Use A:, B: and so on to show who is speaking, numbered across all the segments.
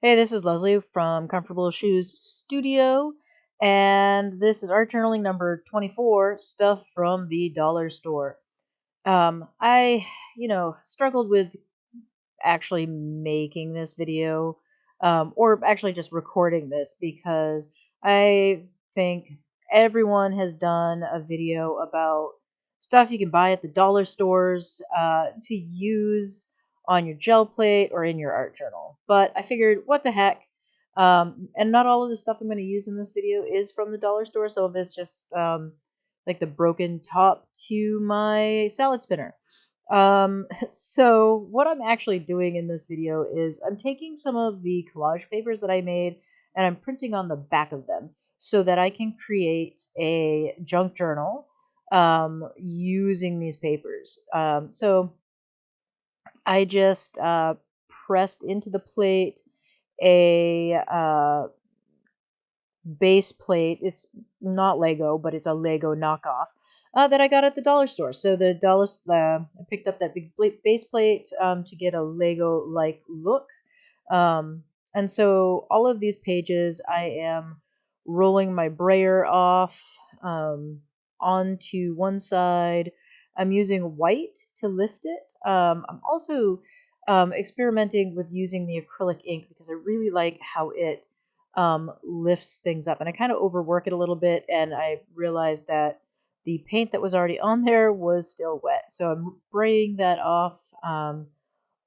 A: Hey, this is Leslie from Comfortable Shoes Studio, and this is art journaling number 24, stuff from the dollar store. I struggled with actually making this video, or actually just recording this because I think everyone has done a video about stuff you can buy at the dollar stores to use on your gel plate or in your art journal. But I figured, what the heck? And not all of the stuff I'm going to use in this video is from the dollar store. Some of it's just like the broken top to my salad spinner. So what I'm actually doing in this video is I'm taking some of the collage papers that I made and I'm printing on the back of them so that I can create a junk journal using these papers. So I just pressed into the plate a base plate. It's not Lego, but it's a Lego knockoff that I got at the dollar store. So I picked up that big base plate to get a Lego-like look. And so all of these pages, I am rolling my brayer off onto one side. I'm using white to lift it. I'm also experimenting with using the acrylic ink because I really like how it lifts things up. And I kind of overwork it a little bit, and I realized that the paint that was already on there was still wet. So I'm braying that off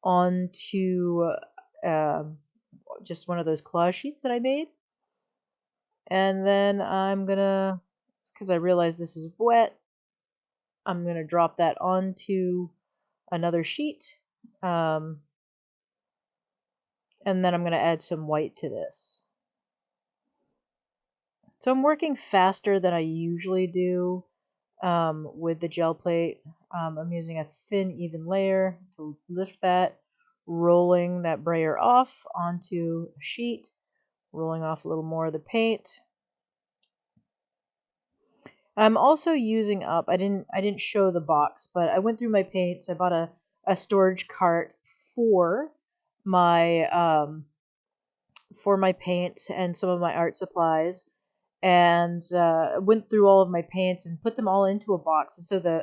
A: onto um, just one of those collage sheets that I made. And then I'm gonna, because I realize this is wet, I'm gonna drop that onto another sheet. Um, and then I'm gonna add some white to this. So I'm working faster than I usually do with the gel plate. I'm using a thin, even layer to lift that, rolling that brayer off onto a sheet, rolling off a little more of the paint. I'm also using up, I didn't show the box, but I went through my paints. I bought a storage cart for my paint and some of my art supplies, and went through all of my paints and put them all into a box. And so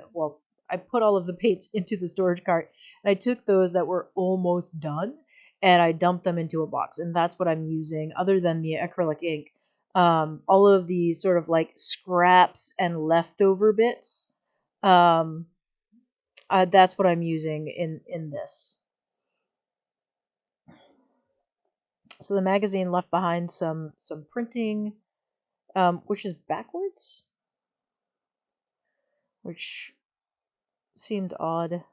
A: I put all of the paints into the storage cart, and I took those that were almost done and I dumped them into a box, and that's what I'm using other than the acrylic ink. All of the sort of like scraps and leftover bits, um, that's what I'm using in this. So the magazine left behind some printing, which is backwards, which seemed odd.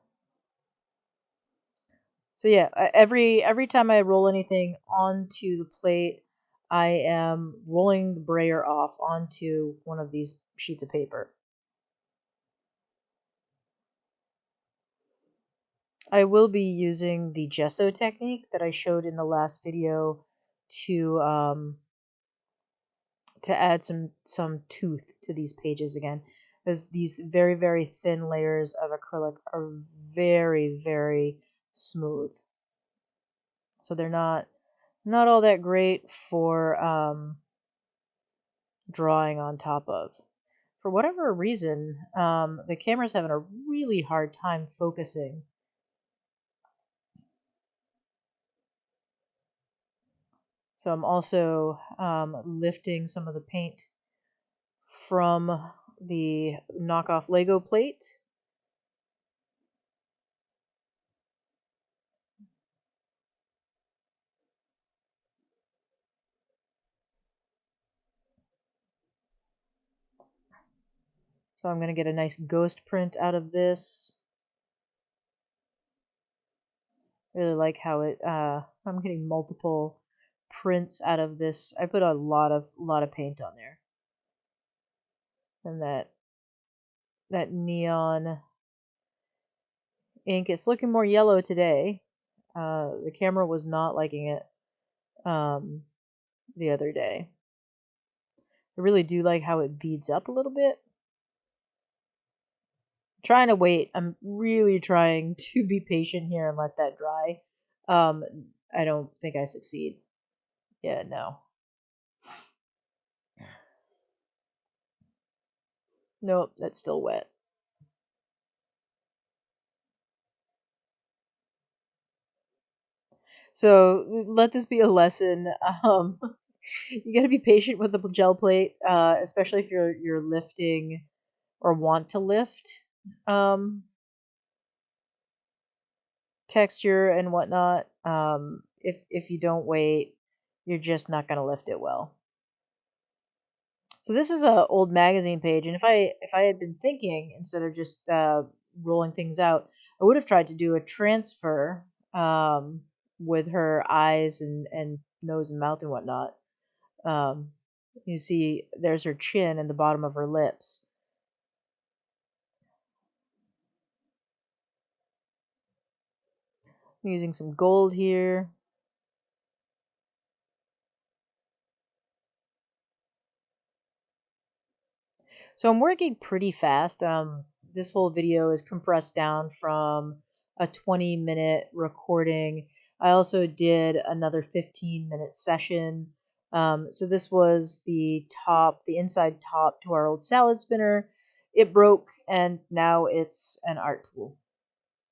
A: So yeah, every time I roll anything onto the plate, I am rolling the brayer off onto one of these sheets of paper. I will be using the gesso technique that I showed in the last video to add some tooth to these pages again, as these very thin layers of acrylic are very smooth, so they're not all that great for drawing on top of. For whatever reason, the camera's having a really hard time focusing. So I'm also lifting some of the paint from the knockoff Lego plate. So I'm going to get a nice ghost print out of this. Really like how I'm getting multiple prints out of this. I put a lot of paint on there. And that neon ink, it's looking more yellow today. The camera was not liking it the other day. I really do like how it beads up a little bit. Trying to wait. I'm really trying to be patient here and let that dry. I don't think I succeed. Yeah, no. Nope, that's still wet. So let this be a lesson. Um, you got to be patient with the gel plate, especially if you're lifting or want to lift texture and whatnot. If you don't wait, you're just not gonna lift it well. So this is a old magazine page, and if I had been thinking instead of just rolling things out, I would have tried to do a transfer with her eyes and nose and mouth and whatnot. Um, you see, there's her chin and the bottom of her lips. I'm using some gold here. So I'm working pretty fast. This whole video is compressed down from a 20-minute recording. I also did another 15-minute session. So this was the inside top to our old salad spinner. It broke, and now it's an art tool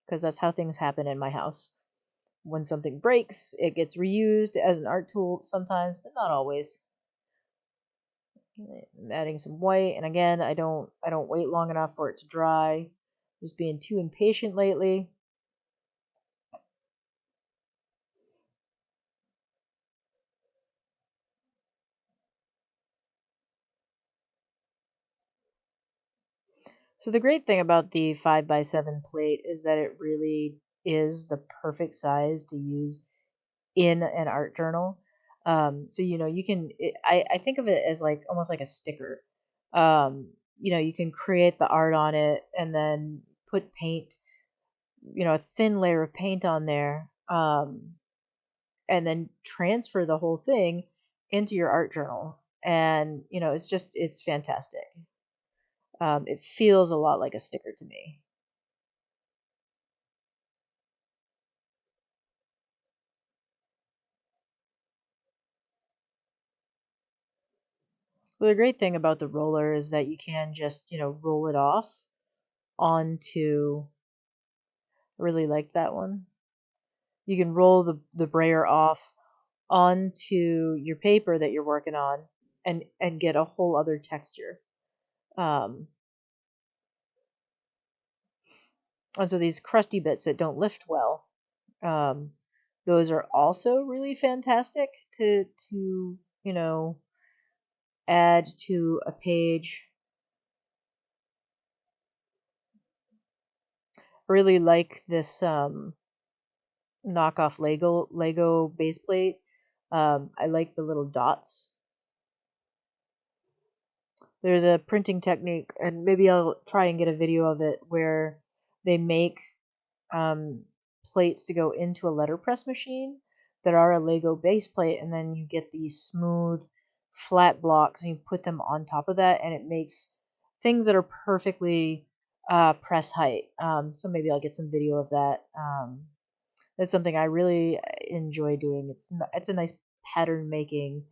A: because that's how things happen in my house. When something breaks, it gets reused as an art tool sometimes, but not always. I'm adding some white, and again, I don't wait long enough for it to dry. Just being too impatient lately. So the great thing about the 5x7 plate is that it really is the perfect size to use in an art journal. So you can. I think of it as like almost like a sticker. You can create the art on it and then put paint, a thin layer of paint on there. And then transfer the whole thing into your art journal. And it's fantastic. It feels a lot like a sticker to me. Well, the great thing about the roller is that you can just roll it off onto. I really like that one. You can roll the brayer off onto your paper that you're working on and get a whole other texture. Um, and so these crusty bits that don't lift well, um, those are also really fantastic to add to a page. I really like this knockoff Lego base plate. I like the little dots. There's a printing technique, and maybe I'll try and get a video of it where they make um, plates to go into a letterpress machine that are a Lego base plate, and then you get these smooth, flat blocks, and you put them on top of that, and it makes things that are perfectly press height. So maybe I'll get some video of that. That's something I really enjoy doing. It's a nice pattern making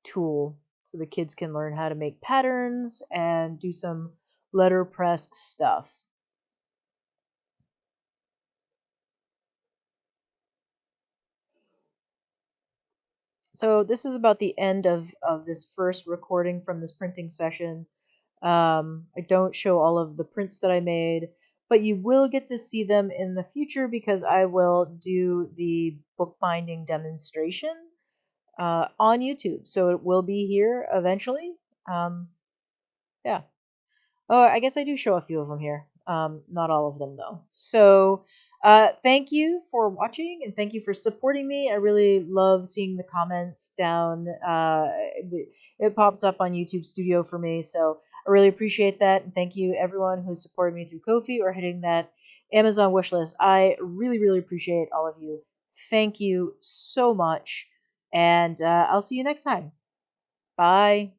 A: tool, so the kids can learn how to make patterns and do some letterpress stuff. So this is about the end of this first recording from this printing session. I don't show all of the prints that I made, but you will get to see them in the future because I will do the bookbinding demonstration on YouTube. So it will be here eventually. Yeah. Oh, I guess I do show a few of them here. Not all of them though. So, thank you for watching and thank you for supporting me. I really love seeing the comments down. It pops up on YouTube Studio for me, so I really appreciate that. And thank you everyone who supported me through Ko-fi or hitting that Amazon wish list. I really, really appreciate all of you. Thank you so much, and I'll see you next time. Bye.